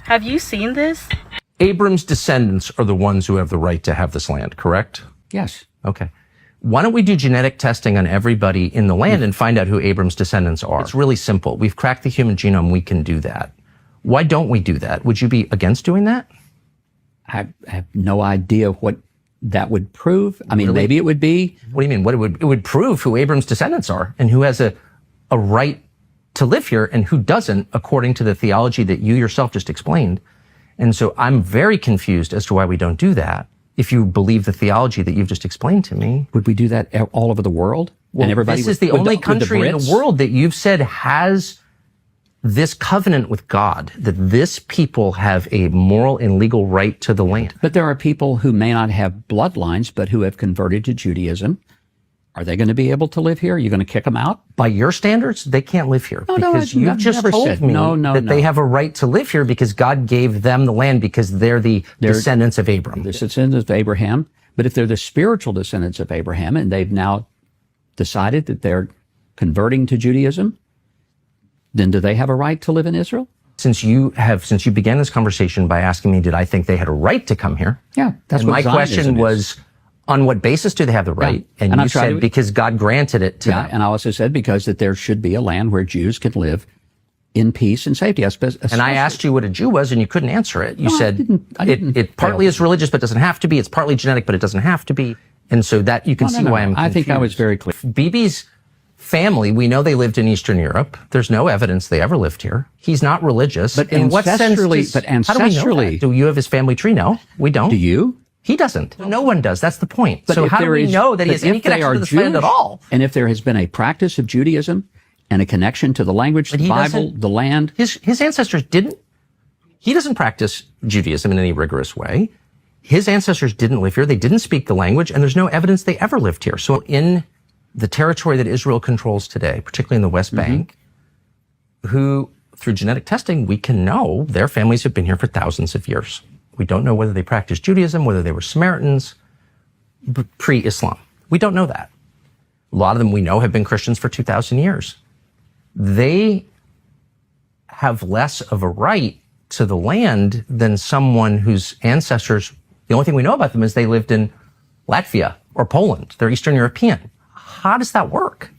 Have you seen this? Abram's descendants are the ones who have the right to have this land, correct? Yes. Okay. Why don't we do genetic testing on everybody in the land and find out who Abram's descendants are? It's really simple. We've cracked the human genome. We can do that. Why don't we do that? Would you be against doing that? I have no idea what that would prove. I mean, maybe it would be. What do you mean? It would prove who Abram's descendants are and who has a right to live here and who doesn't, according to the theology that you yourself just explained. And so I'm very confused as to why we don't do that. If you believe the theology that you've just explained to me. Would we do that all over the world? Well, and everybody this is the only country in the world that you've said has this covenant with God, that this people have a moral and legal right to the land. But there are people who may not have bloodlines, but who have converted to Judaism. Are they going to be able to live here? Are you going to kick them out? By your standards, they can't live here. Because you just told me that they have a right to live here because God gave them the land because they're the descendants of Abram. The descendants of Abraham. But if they're the spiritual descendants of Abraham and they've now decided that they're converting to Judaism, then do they have a right to live in Israel? Since you began this conversation by asking me, did I think they had a right to come here? Yeah, that's and what my Zionism question is. was, on what basis do they have the right? Yeah. And you said because God granted it to them. And I also said because that there should be a land where Jews can live in peace and safety. And I asked you what a Jew was, and you couldn't answer it. You said it partly is religious, but doesn't have to be. It's partly genetic, but it doesn't have to be. And so that you can see why I'm confused. I think I was very clear. Bibi's family, we know they lived in Eastern Europe. There's no evidence they ever lived here. He's not religious. But in what sense? How do we know ancestrally, that? Do you have his family tree? No, we don't. Do you? He doesn't. No one does. That's the point. But so how do we know that he has any connection to this land at all? And if there has been a practice of Judaism and a connection to the language, the Bible, the land. His ancestors didn't. He doesn't practice Judaism in any rigorous way. His ancestors didn't live here. They didn't speak the language, and there's no evidence they ever lived here. So in the territory that Israel controls today, particularly in the West Bank, who, through genetic testing, we can know their families have been here for thousands of years. We don't know whether they practiced Judaism, whether they were Samaritans, pre-Islam. We don't know that. A lot of them we know have been Christians for 2,000 years. They have less of a right to the land than someone whose ancestors, the only thing we know about them is they lived in Latvia or Poland. They're Eastern European. How does that work?